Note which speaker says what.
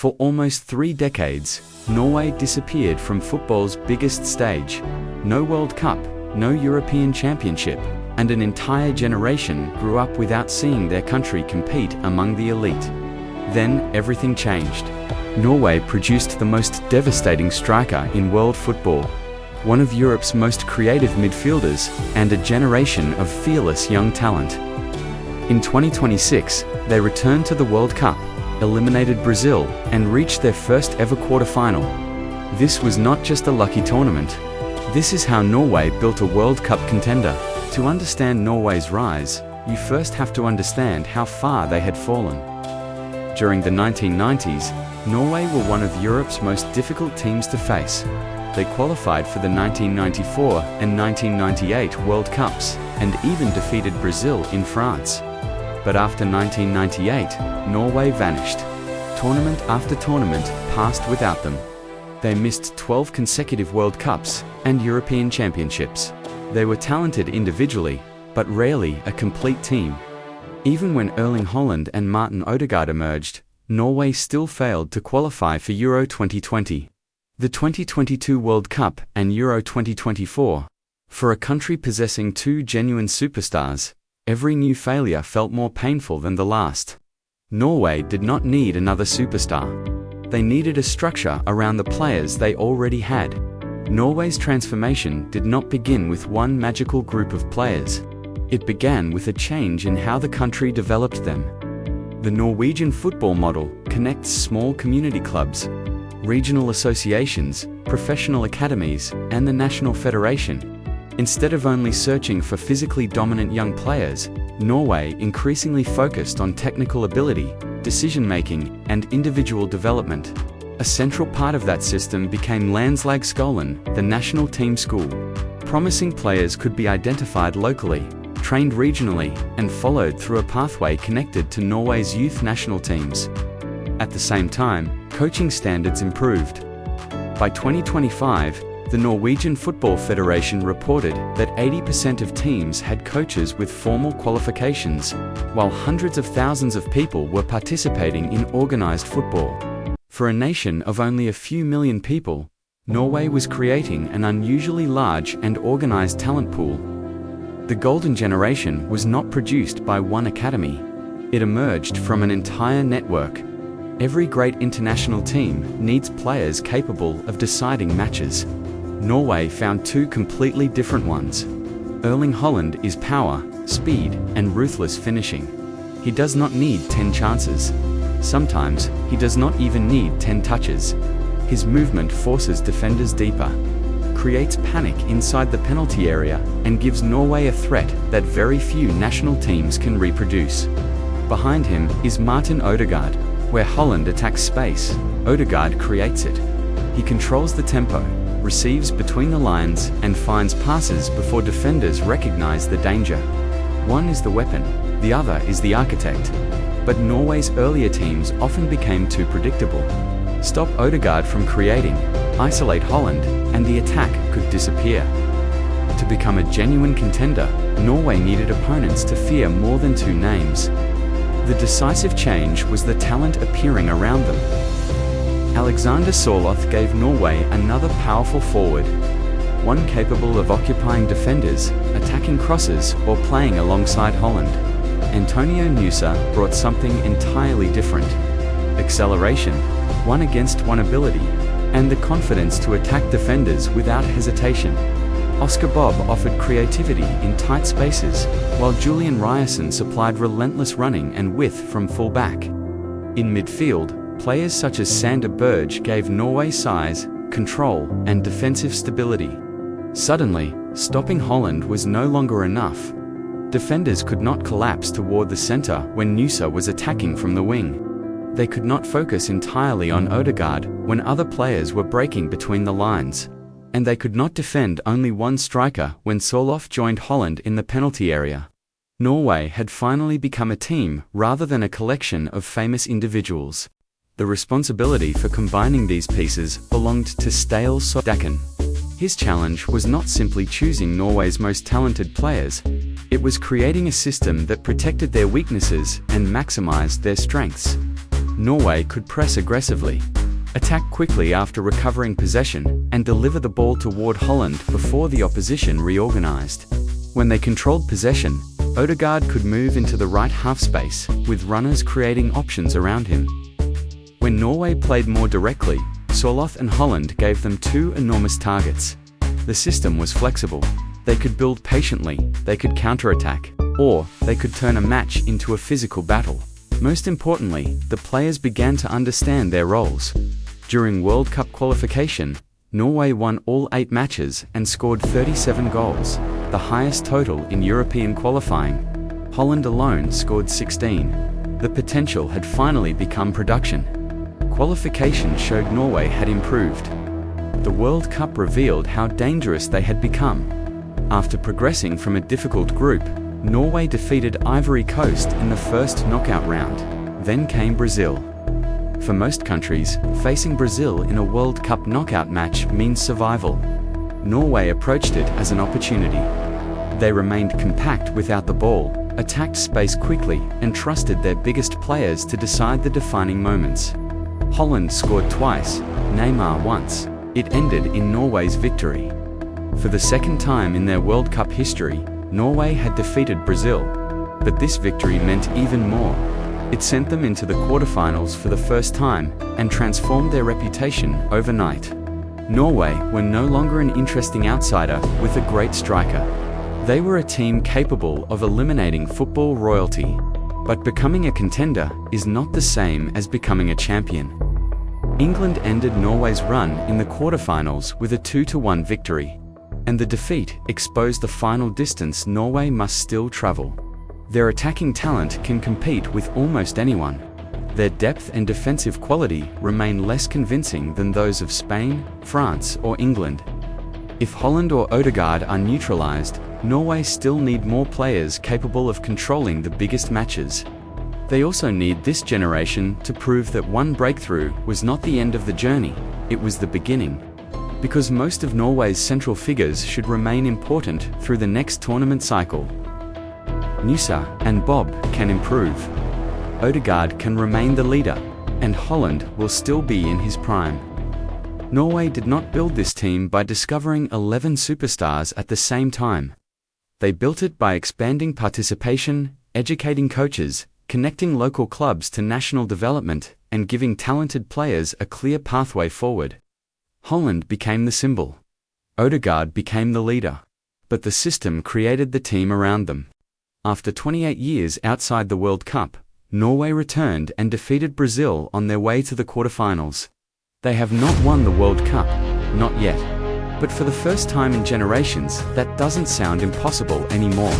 Speaker 1: For almost 3 decades, Norway disappeared from football's biggest stage. No World Cup, no European Championship, and an entire generation grew up without seeing their country compete among the elite. Then, everything changed. Norway produced the most devastating striker in world football, one of Europe's most creative midfielders, and a generation of fearless young talent. In 2026, they returned to the World Cup, eliminated Brazil, and reached their first ever quarter-final. This was not just a lucky tournament. This is how Norway built a World Cup contender. To understand Norway's rise, you first have to understand how far they had fallen. During the 1990s, Norway were one of Europe's most difficult teams to face. They qualified for the 1994 and 1998 World Cups, and even defeated Brazil in France. But after 1998, Norway vanished. Tournament after tournament passed without them. They missed 12 consecutive World Cups and European Championships. They were talented individually, but rarely a complete team. Even when Erling Haaland and Martin Ødegaard emerged, Norway still failed to qualify for Euro 2020, the 2022 World Cup and Euro 2024. For a country possessing 2 genuine superstars, every new failure felt more painful than the last. Norway did not need another superstar. They needed a structure around the players they already had. Norway's transformation did not begin with one magical group of players. It began with a change in how the country developed them. The Norwegian football model connects small community clubs, regional associations, professional academies, and the national federation. Instead of only searching for physically dominant young players, Norway increasingly focused on technical ability, decision-making, and individual development. A central part of that system became Landslagsskolen, the national team school. Promising players could be identified locally, trained regionally, and followed through a pathway connected to Norway's youth national teams. At the same time, coaching standards improved. By 2025, the Norwegian Football Federation reported that 80% of teams had coaches with formal qualifications, while hundreds of thousands of people were participating in organized football. For a nation of only a few million people, Norway was creating an unusually large and organized talent pool. The golden generation was not produced by one academy. It emerged from an entire network. Every great international team needs players capable of deciding matches. Norway found 2 completely different ones. Erling Haaland is power, speed, and ruthless finishing. He does not need 10 chances. Sometimes, he does not even need 10 touches. His movement forces defenders deeper, creates panic inside the penalty area, and gives Norway a threat that very few national teams can reproduce. Behind him is Martin Ødegaard. Where Haaland attacks space, Ødegaard creates it. He controls the tempo, receives between the lines, and finds passes before defenders recognize the danger. One is the weapon, the other is the architect. But Norway's earlier teams often became too predictable. Stop Ødegaard from creating, isolate Haaland, and the attack could disappear. To become a genuine contender, Norway needed opponents to fear more than 2 names. The decisive change was the talent appearing around them. Alexander Sørloth gave Norway another powerful forward, one capable of occupying defenders, attacking crosses, or playing alongside Haaland. Antonio Nusa brought something entirely different: acceleration, one-against-one ability, and the confidence to attack defenders without hesitation. Oscar Bobb offered creativity in tight spaces, while Julian Ryerson supplied relentless running and width from full-back. In midfield, players such as Sander Berge gave Norway size, control, and defensive stability. Suddenly, stopping Haaland was no longer enough. Defenders could not collapse toward the center when Nusa was attacking from the wing. They could not focus entirely on Ødegaard when other players were breaking between the lines. And they could not defend only one striker when Sørloth joined Haaland in the penalty area. Norway had finally become a team rather than a collection of famous individuals. The responsibility for combining these pieces belonged to Ståle Solbakken. His challenge was not simply choosing Norway's most talented players, it was creating a system that protected their weaknesses and maximized their strengths. Norway could press aggressively, attack quickly after recovering possession, and deliver the ball toward Haaland before the opposition reorganized. When they controlled possession, Ødegaard could move into the right half space, with runners creating options around him. When Norway played more directly, Sørloth and Haaland gave them two enormous targets. The system was flexible. They could build patiently, they could counterattack, or they could turn a match into a physical battle. Most importantly, the players began to understand their roles. During World Cup qualification, Norway won all 8 matches and scored 37 goals, the highest total in European qualifying. Haaland alone scored 16. The potential had finally become production. Qualification showed Norway had improved. The World Cup revealed how dangerous they had become. After progressing from a difficult group, Norway defeated Ivory Coast in the first knockout round. Then came Brazil. For most countries, facing Brazil in a World Cup knockout match means survival. Norway approached it as an opportunity. They remained compact without the ball, attacked space quickly, and trusted their biggest players to decide the defining moments. Haaland scored twice, Neymar once. It ended in Norway's victory. For the second time in their World Cup history, Norway had defeated Brazil. But this victory meant even more. It sent them into the quarterfinals for the first time and transformed their reputation overnight. Norway were no longer an interesting outsider with a great striker. They were a team capable of eliminating football royalty. But becoming a contender is not the same as becoming a champion. England ended Norway's run in the quarterfinals with a 2-1 victory. And the defeat exposed the final distance Norway must still travel. Their attacking talent can compete with almost anyone. Their depth and defensive quality remain less convincing than those of Spain, France, or England. If Haaland or Ødegaard are neutralized, Norway still need more players capable of controlling the biggest matches. They also need this generation to prove that one breakthrough was not the end of the journey, it was the beginning. Because most of Norway's central figures should remain important through the next tournament cycle. Nusa and Bobb can improve. Ødegaard can remain the leader, and Haaland will still be in his prime. Norway did not build this team by discovering 11 superstars at the same time. They built it by expanding participation, educating coaches, connecting local clubs to national development, and giving talented players a clear pathway forward. Haaland became the symbol. Ødegaard became the leader. But the system created the team around them. After 28 years outside the World Cup, Norway returned and defeated Brazil on their way to the quarterfinals. They have not won the World Cup, not yet. But for the first time in generations, that doesn't sound impossible anymore.